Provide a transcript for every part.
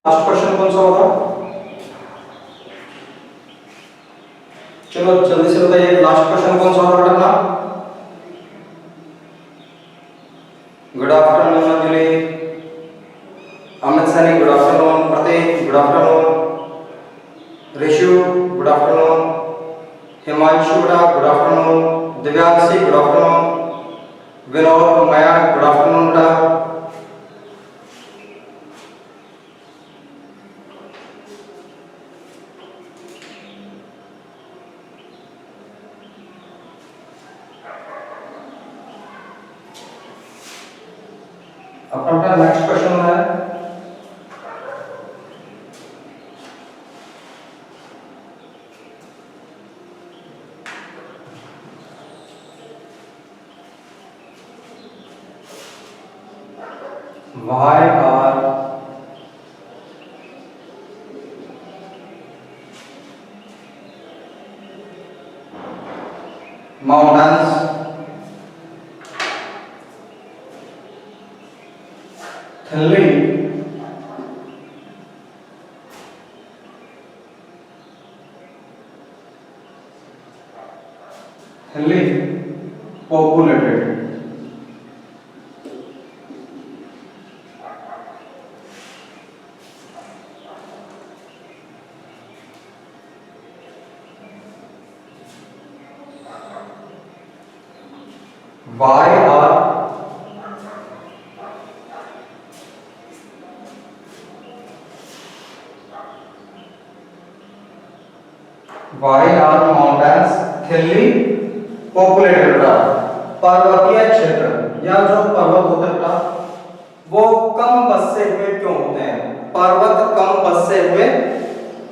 Last question कौन सा होगा? चलो जल्दी से बताइए, लास्ट क्वेश्चन कौन सा होगा अपना? Good afternoon Anjali, Amit Saini good afternoon, Prateek good afternoon, Rishu good afternoon, Himanshu good afternoon, Divyanshi good afternoon, Vinod Mayank good afternoon बेटा। अपना नेक्स्ट क्वेश्चन है why are mountains thinly populated? Why are mountains thinly populated? पर्वतीय क्षेत्र या जो पर्वत होते हैं वो कम बसे हुए क्यों होते हैं? पर्वत कम बसे हुए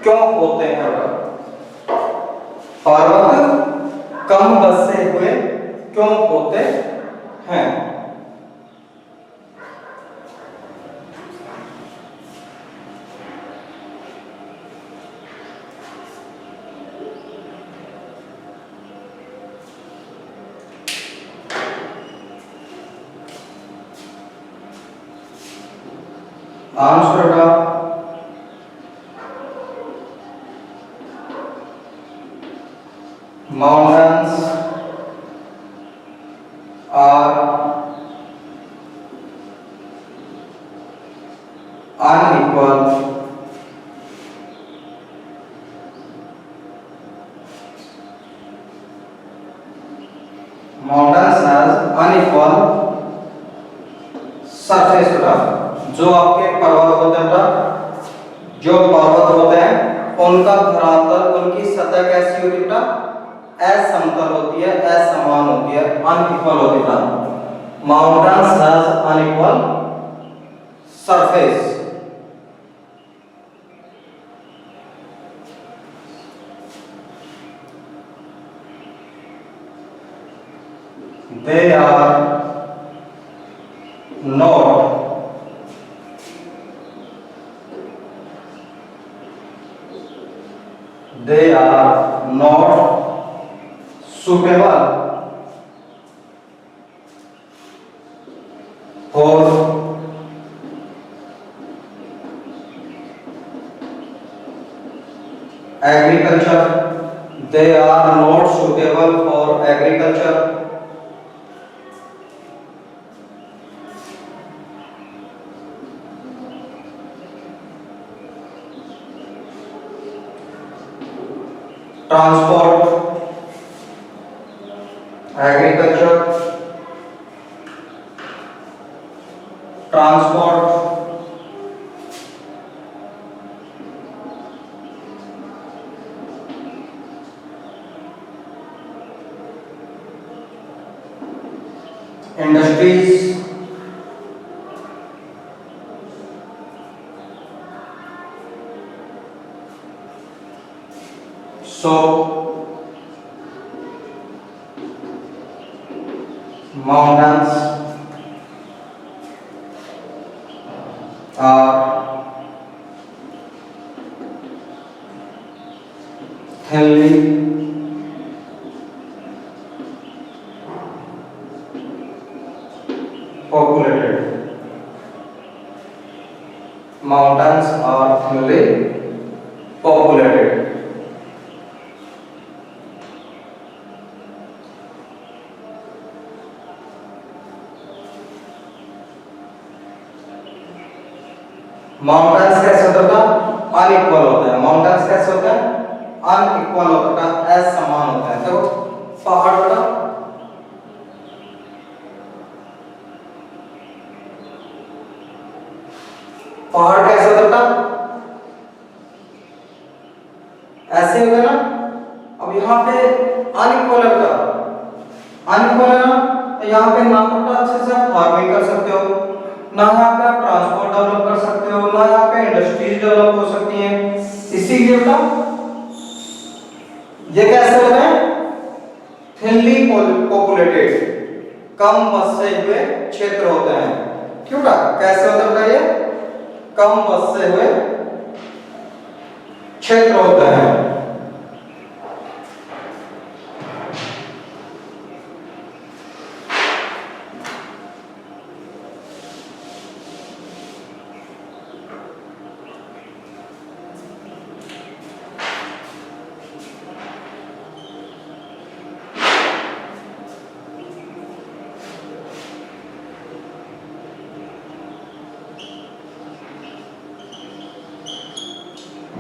क्यों होते हैं? पर्वत कम बसे हुए क्यों होते हैं? आंसर बेटा mountains are unequal mountains has unequal surface बेटा। जो आपके पर्वत होते हैं बेटा, जो पर्वत होते हैं उनका धरातल, उनकी सतह कैसी होती है बेटा? असमतल होती है, असमान होती है, अनइक्वल होती है। Mountains has unequal surface. They are not suitable for agriculture. They are not suitable for agriculture. Transport, agriculture, transport, industries, so mountains are thinly populated. mountains are thinly populated. Mountains कैसे होता है? Unequal होता है। Mountains कैसे होता है? Unequal होता है, असमान होता है। तो पहाड़ का पहाड़ कैसे होता है? ऐसे होगा ना। अब यहाँ पे अनइक्वल है ना, तो यहाँ पे ना तो अच्छे से आप फार्मिंग कर सकते हो, ना यहाँ पे आप ट्रांसपोर्ट डेवलप कर सकते हो, ना यहाँ पे इंडस्ट्रीज डेवलप हो सकती हैं। इसीलिए बेटा ये कैसे होते हैं? थिनली पॉपुलेटेड, कम बसे हुए क्षेत्र होते हैं। क्यों बेटा? कैसे होते हैं? ये कम बसे हुए क्षेत्र होते हैं।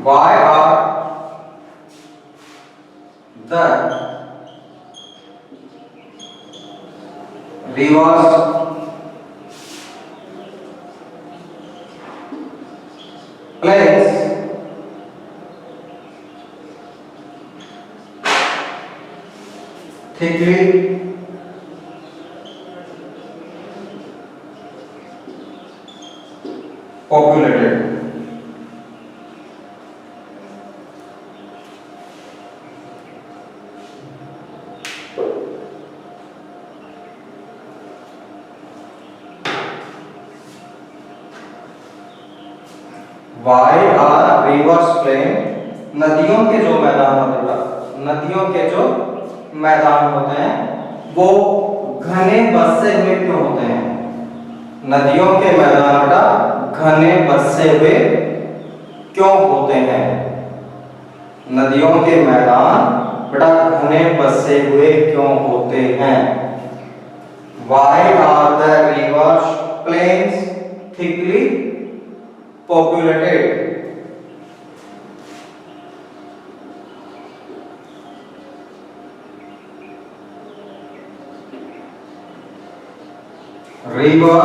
Why are the rivers plains thickly populated? Why are rivers plain? नदियों के जो मैदान होते हैं, नदियों के जो मैदान होते हैं वो घने बसे हुए क्यों होते हैं? नदियों के मैदान बेटा घने बसे हुए क्यों होते हैं? नदियों के मैदान बेटा घने बसे हुए क्यों होते हैं? Why are the rivers plains thickly populated? River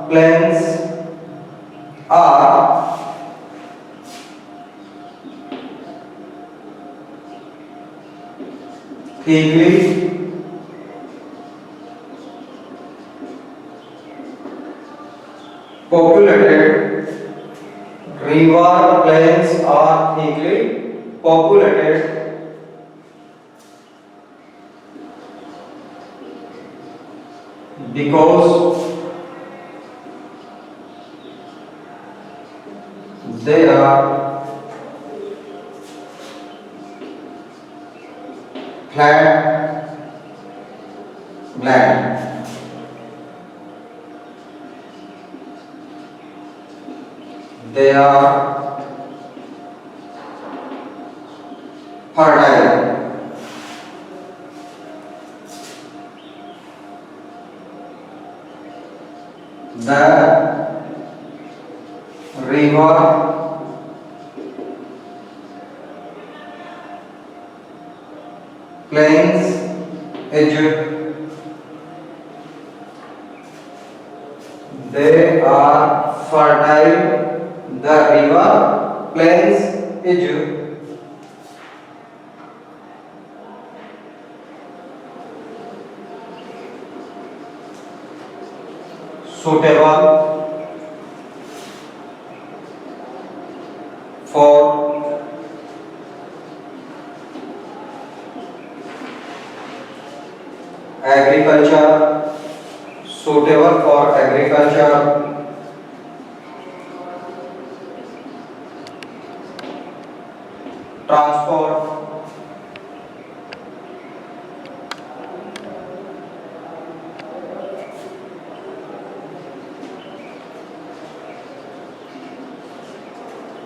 plains are thickly populated. River plains are thickly populated because they are flat land. They are fertile. The river plains is they are fertile. The river plains is suitable for agriculture, suitable for agriculture, transport,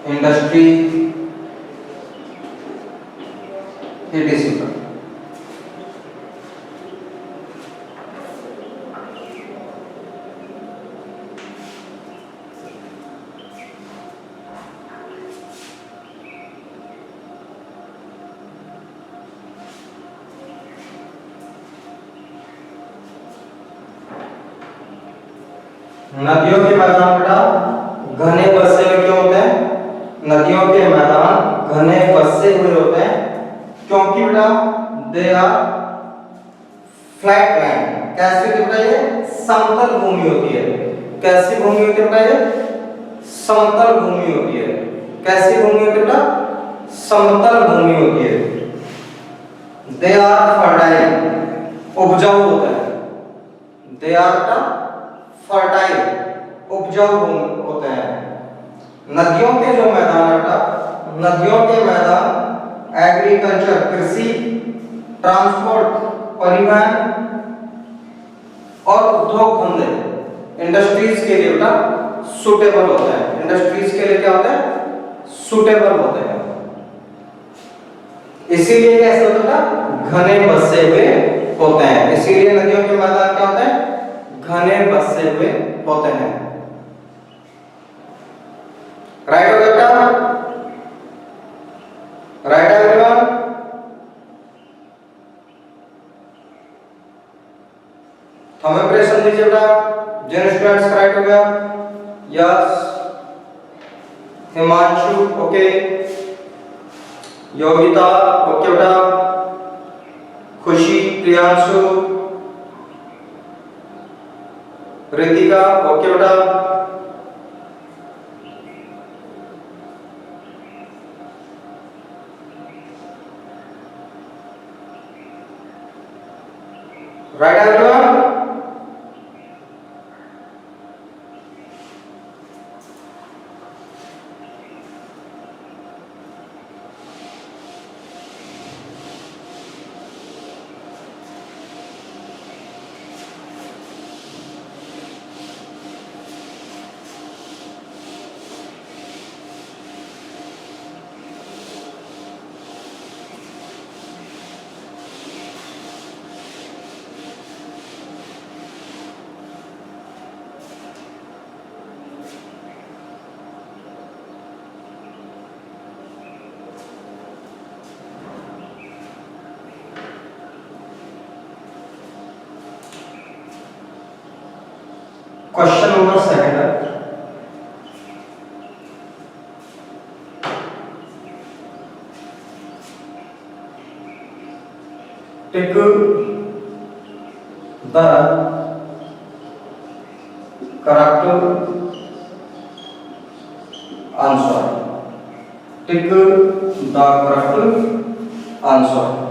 industry, etc. नदियों के मैदान बेटा घने बसे हुए क्यों होते हैं? नदियों के मैदान घने बसे हुए होते हैं क्योंकि बेटा दे आर फ्लैट लैंड। कैसी होती है बेटा? ये समतल भूमि होती है। कैसी भूमि होती है बेटा? ये समतल भूमि होती है। कैसी भूमि होती है बेटा? समतल भूमि होती है। दे आर फर्टाइल, उपजाऊ होता है। दे आर बेटा फर्टाइल, उपजाऊ होते हैं। नदियों के जो मैदान है बेटा, नदियों के मैदान एग्रीकल्चर, कृषि, ट्रांसपोर्ट, परिवहन और उद्योग धंधे, इंडस्ट्रीज के लिए बेटा सुटेबल होते हैं। इंडस्ट्रीज के लिए क्या होते हैं? सुटेबल होते हैं। इसीलिए कैसे होता है? घने बसे हुए होते हैं। इसीलिए नदियों के मैदान क्या होते हैं? घने बसे हुए होते हैं। राइट हो गया? Right everyone? हमें प्रेशर दीजिए बेटा। जिन स्टूडेंट्स का राइट हो गया, yes. Himanshu okay, Yogita okay बेटा, खुशी, प्रियांशु, रितिका ओके बेटा, राइट एवरीवन? क्वेश्चन नंबर 2 है, tick the correct answer. Tick the correct answer.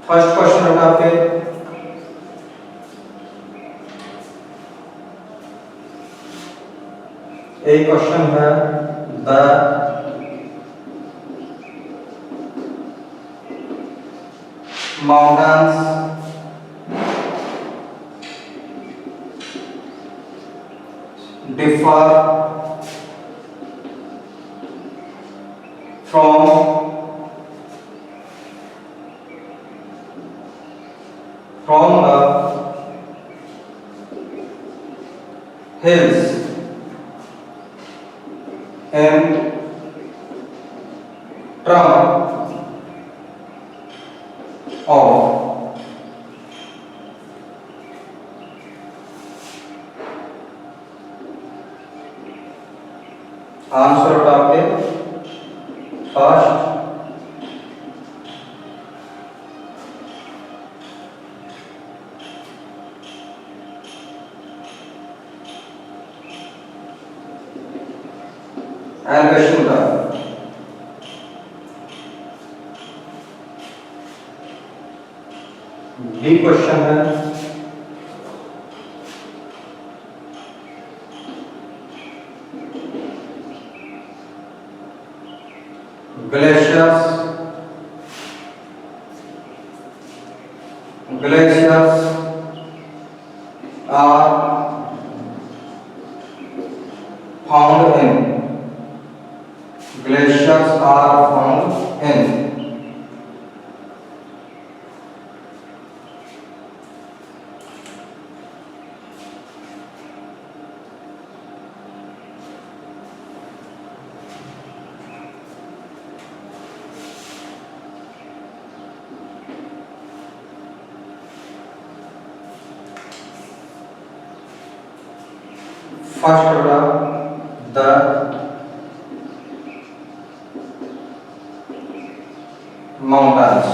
First question होगा आपके, एक क्वेश्चन है the mountains differ from the hills in terms of answer आपके फर्स्ट एंड क्वेश्चन का बी क्वेश्चन है glaciers are found in glaciers are found in first order the mountains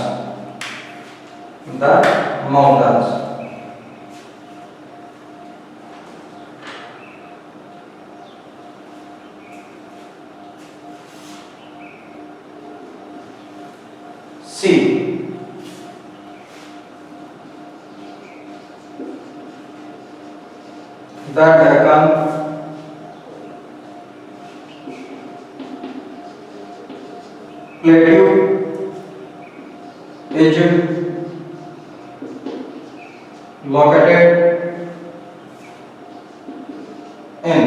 C the Deccan Plateau is located in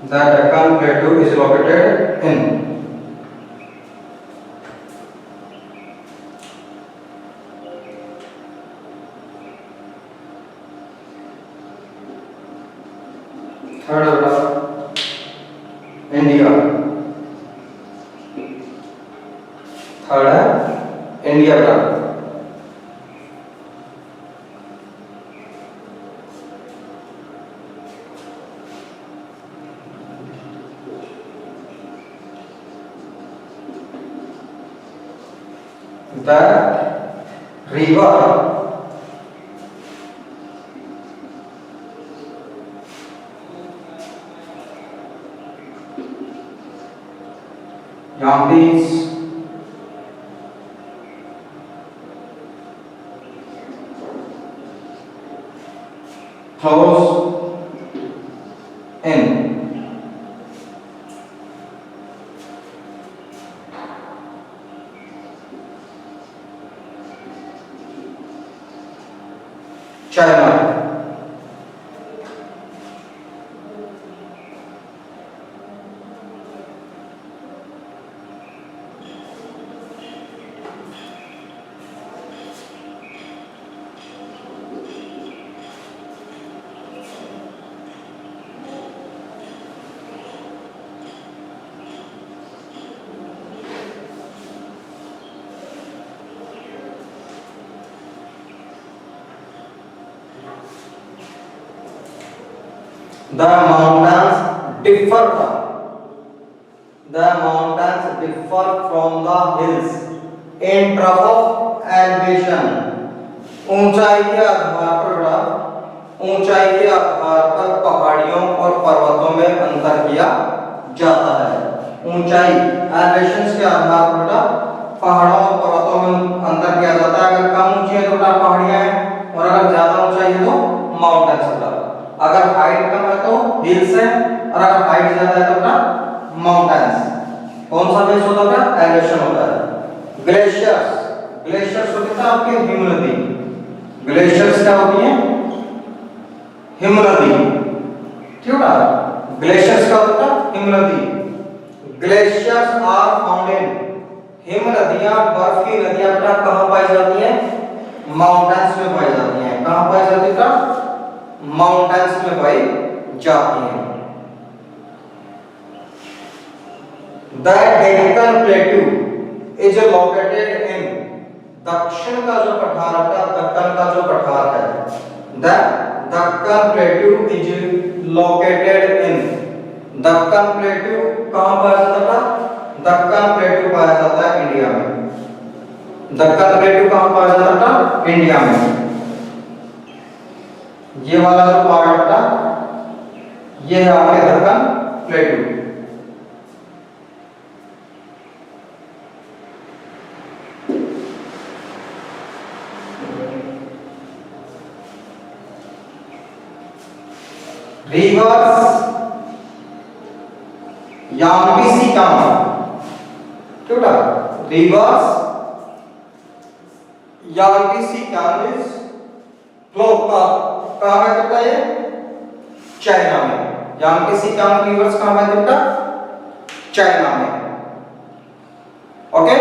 the Deccan Plateau is located in third order India third है India का the river Yambis flows in China The mountains differ from the hills in terms of elevation. ऊंचाई के आधार पर पहाड़ियों और पर्वतों में अंतर किया जाता है। ऊंचाई एलिवेशंस के आधार पर पहाड़ों और पर्वतों में अंतर किया जाता है। अगर कम ऊंची है तो पहाड़ियां हैं और अगर ज्यादा ऊंचाई है तो माउंटेन्स होता है। अगर हाइट कम है तो हिल्स है और अगर हाइट ज्यादा है तो अपना माउंटेन्स। कौन सा बेस होता है? एलिवेशन होता है। ग्लेशियर्स होते हैं आपके हिमनदी। ग्लेशियर्स क्या होती है? हिमनदी। ठीक है, ग्लेशियर्स क्या होता है? हिमनदी। ग्लेशियर्स आर फाउंड इन, हिम नदियां, बर्फ की नदियां कहां पाई जाती हैं? माउंटेन्स में पाई जाती हैं। कहां पाई जाती है? माउंटेन्स में पाई जाती हैं। The Deccan प्लेटू is located in, दक्षिण का जो पठार है, दक्कन का जो पठार है, the Deccan प्लेटू is located in, Deccan प्लेटू कहां पाया जाता है? दक्कन प्लेटू पाया जाता है इंडिया में। दक्कन प्लेटू कहां पाया जाता है? इंडिया में। ये वाला जो पार्ट था ये है आपके दक्कन प्लेटू। rivers Yangtze Canal बेटा rivers Yangtze Canal is flow कहाँ है बेटा ये चाइना में Yangtze Canal rivers कहाँ है बेटा चाइना में ओके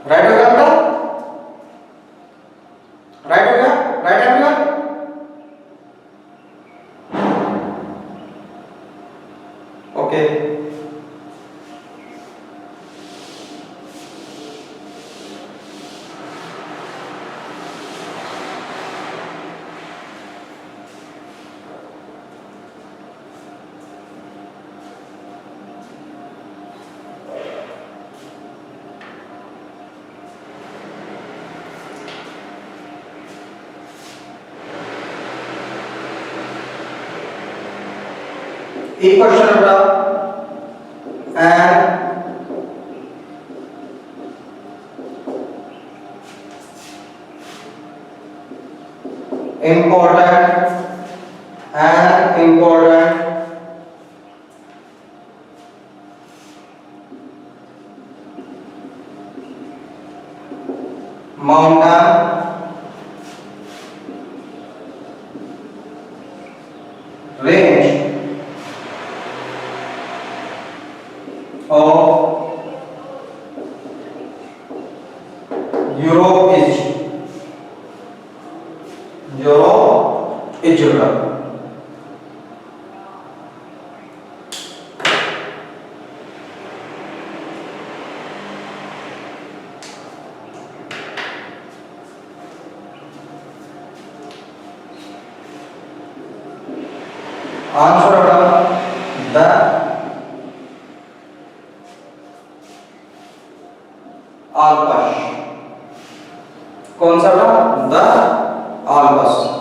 राइट हो गया बेटा राइट हो गया राइट हो गया ओके एक क्वेश्चन बेटा N important mountain range of Europe is Europe. Answer the Alps. कौन सा बेटा the Alps.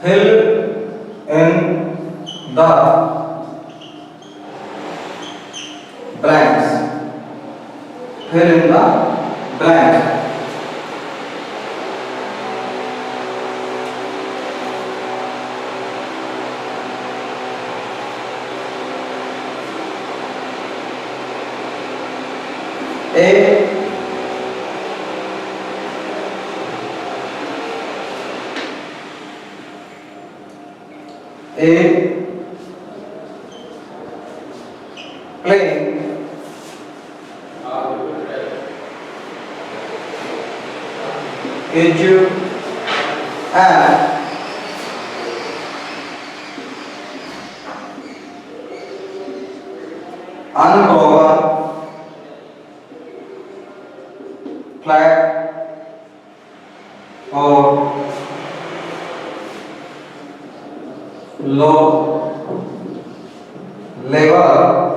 Fill in the blanks. Fill in the blanks. A plane is an unbroken flat or low level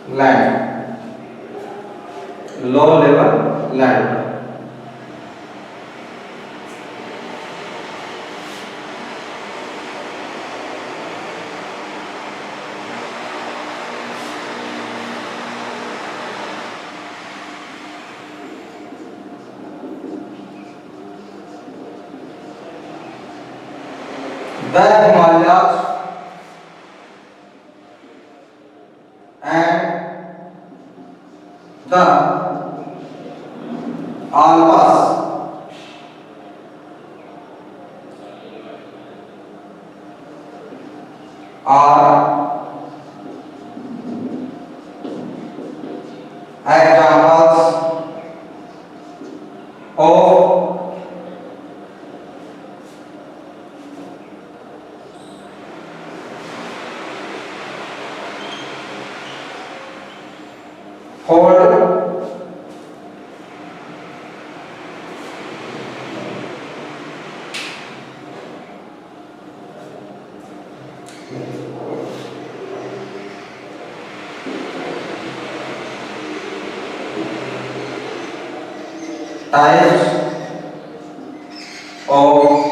land. Low level land. The Himalayas and the Alps are examples hold types of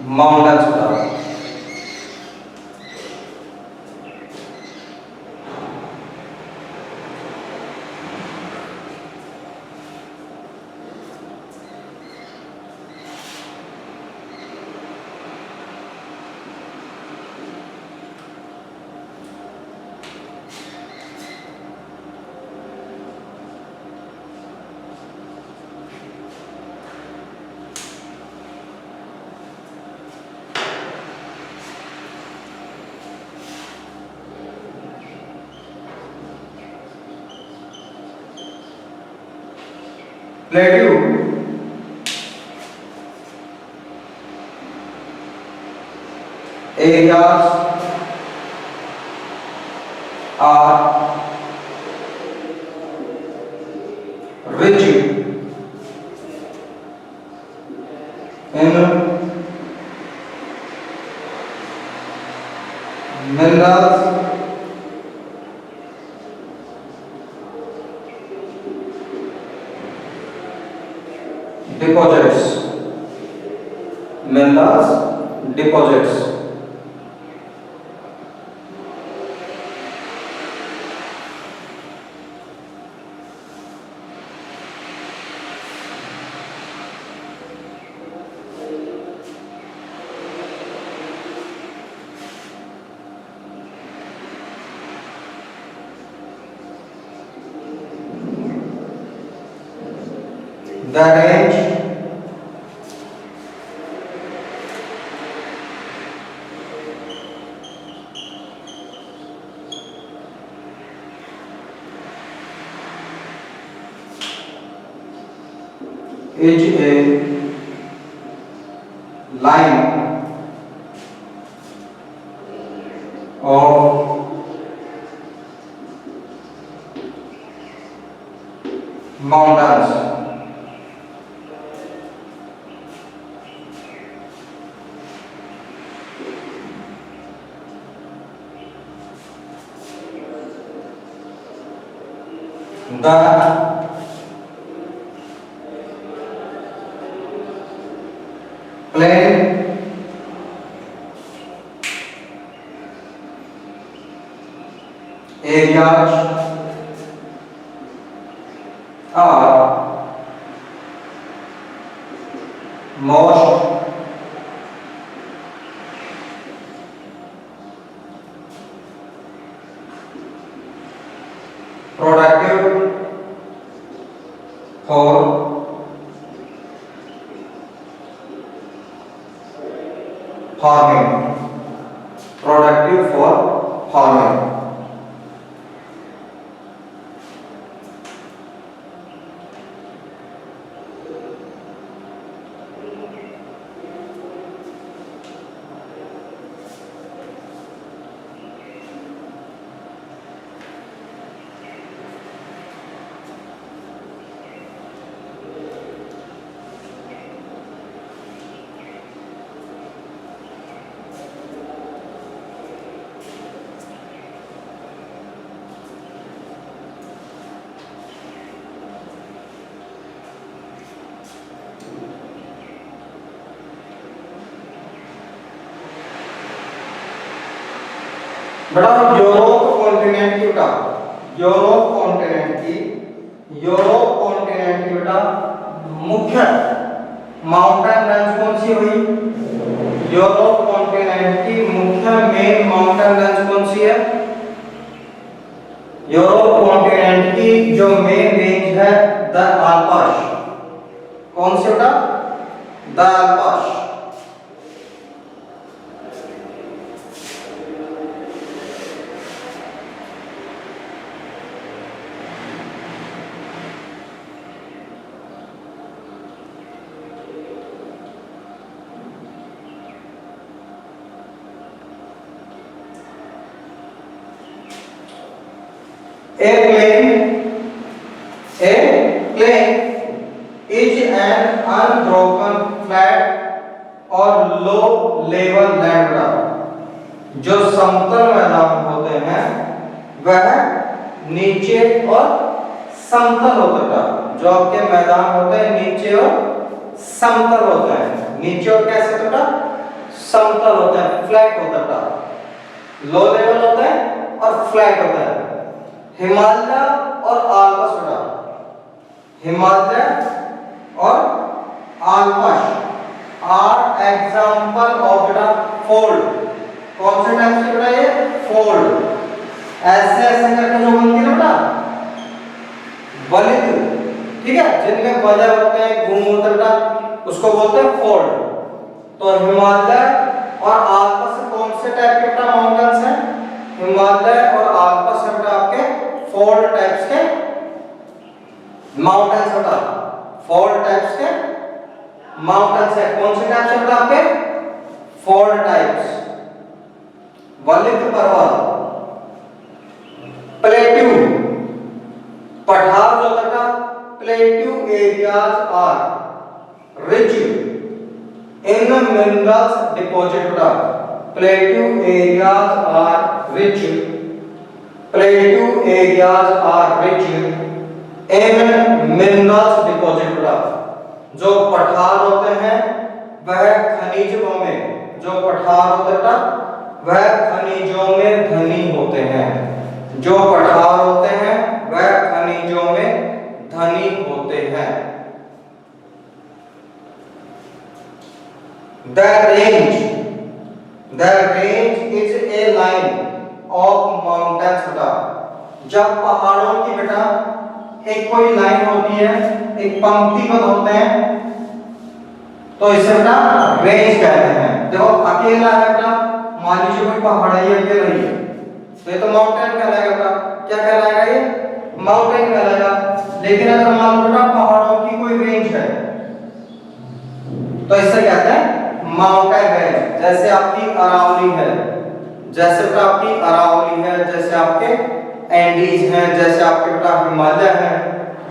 mountain soda. Plateau areas are rich in minerals, deposits, minerals, deposits. The range is a line of mountains the plain areas are most productive for farming. Productive for farming. बेटा Europe continent की बेटा Europe continent की बेटा मुख्य mountain range कौन सी हुई? Europe continent की मुख्य मेन माउंटेन रेंज कौन सी है? यूरोप कॉन्टिनेंट की जो मेन रेंज है द आल्प्स। कौन सी बेटा? The Alps. A plain is an unbroken flat और low level land। जो समतल मैदान होते हैं वह नीचे और समतल होता है। जो आपके मैदान होते हैं नीचे और समतल होते हैं। नीचे और कैसे होता है? समतल होता है, फ्लैट होता है। लो लेवल होता है और फ्लैट होता है। हिमालय और आल्प्स होता है। हिमालय और Alps are example of the fold. कौन से टाइप से बेटा? ये फोल्ड। ऐसे ऐसे करके जो बनती है बेटा वलित, ठीक है, जिनमें वलय होते हैं, घूम होते हैं बेटा, उसको बोलते हैं फोल्ड। तो हिमालय और आल्प्स कौन से टाइप के बेटा माउंटेन्स हैं? हिमालय और आल्प्स है बेटा आपके फोल्ड टाइप्स के माउंटेन्स बेटा। फोल्ड टाइप्स के माउंटेन्स है। कौन से टाइप से बेटा आपके? Fold types. वलित पर्वत, प्लेट्यू पठार जो होता है, plateau areas are rich in minerals deposit बेटा। Plateau areas are rich, plateau areas are rich in minerals deposit बेटा। जो पठार होते हैं वह खनिजों में, जो पठार होते हैं वह खनिजों में धनी होते हैं। जो पठार होते हैं वह खनिजों में धनी होते हैं। The range is a line of mountains बेटा। जब पहाड़ों की बेटा एक कोई लाइन होती है, एक पंक्तिबद्ध होते हैं, तो इसे बेटा रेंज कहते हैं। देखो अकेला है बेटा, मान लीजिए कोई पहाड़ है, ये अकेला ही है, तो ये तो माउंटेन कहलाएगा बेटा। क्या कहलाएगा? ये माउंटेन कहलाएगा। लेकिन अगर मान लो बेटा पहाड़ों की कोई रेंज है, तो इसे कहते हैं माउंटेन रेंज। जैसे आपकी अरावली है, जैसे बेटा आपकी अरावली है, जैसे आपके एंडीज हैं, जैसे आपके बेटा हिमालय है,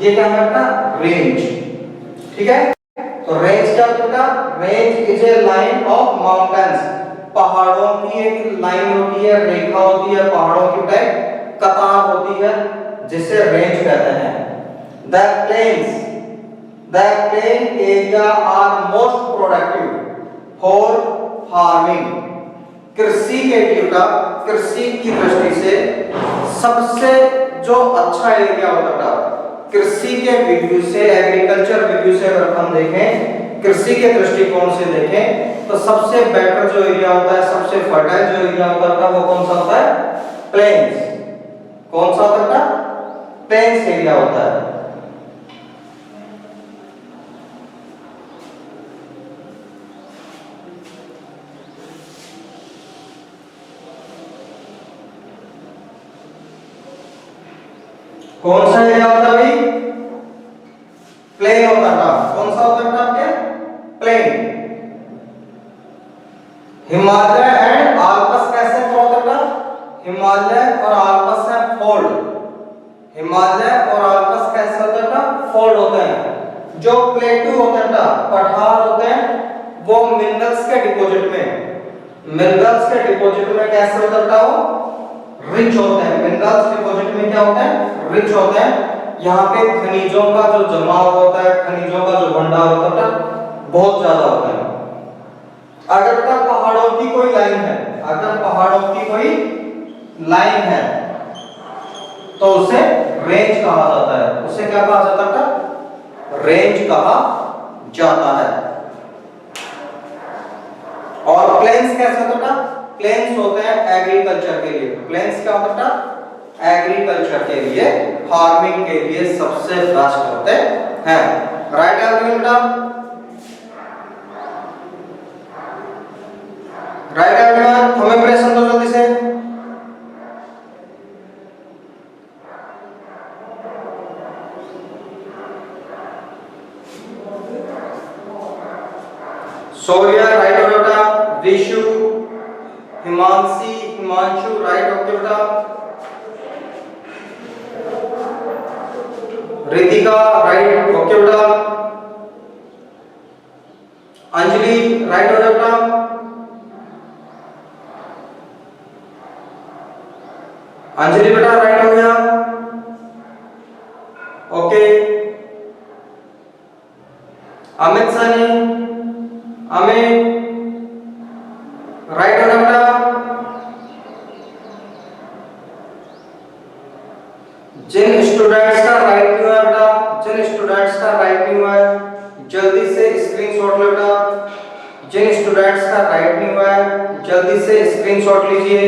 ये क्या है बेटा? रेंज। ठीक है, तो रेंज क्या बेटा? Range is a line of mountains. पहाड़ों की एक लाइन होती है, रेखा होती है, पहाड़ों की बेटा कतार होती है, जिसे रेंज कहते हैं। The plain area are most productive for farming. कृषि के लिए बेटा, कृषि की दृष्टि से सबसे जो अच्छा एरिया होता है, कृषि के व्यू से, एग्रीकल्चर व्यू से अगर हम देखें, कृषि के दृष्टिकोण से देखें, तो सबसे बेटर जो एरिया होता है, सबसे फर्टाइल जो एरिया होता है, वो कौन सा होता है? प्लेन्स। कौन सा होता है? प्लेन्स एरिया होता है। कौन सा एरिया होता है भाई? प्लेन होता था। कौन सा होता था आपके? प्लेन। हिमालय एंड आल्प्स कैसे होता था? हिमालय और आल्प्स है फोल्ड। हिमालय और आल्प्स कैसे होता था? फोल्ड होते हैं। जो प्लेट्यू होता था, पठार होते हैं, वो मिनरल्स के डिपॉजिट में, मिनरल्स के डिपॉजिट में कैसे होता था? वो रिच होते हैं। मिनरल्स डिपॉजिट में क्या होते हैं? रिच होते हैं। यहाँ पे खनिजों का जो जमाव होता है, खनिजों का जो भंडार होता है, बहुत ज्यादा होता है। अगर पहाड़ों की कोई लाइन है, अगर पहाड़ों की कोई लाइन है, तो उसे रेंज कहा जाता है। उसे क्या कहा जाता है? रेंज कहा जाता है। और प्लेन्स कैसे होता है? प्लेन्स होते हैं एग्रीकल्चर के लिए। प्लेन्स क्या होता है? एग्रीकल्चर के लिए, फार्मिंग के लिए सबसे बेस्ट होते हैं। Right everyone? Right everyone? हमें प्रेशन दो जल्दी से। सौर्या राइट हो बेटा, विशु, हिमांशी, हिमांशु राइट ओके बेटा, रितिका राइट, ओके बेटा। अंजलि राइट हो गया बेटा। अंजलि बेटा राइट हो गया, ओके। अमित सनी, अमित राइट हो गया बेटा। जिन स्टूडेंट्स का राइट नहीं हुआ बेटा, जिन स्टूडेंट्स का राइट नहीं हुआ है जल्दी से स्क्रीनशॉट लो बेटा। जिन स्टूडेंट्स का राइट नहीं हुआ है जल्दी से स्क्रीनशॉट लीजिए।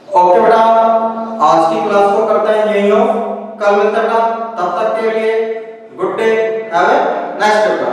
ओके बेटा, आज की क्लास को करते हैं यहीं ऑफ। कल मिलते हैं बेटा, तब तक के लिए good day, have a nice day बेटा।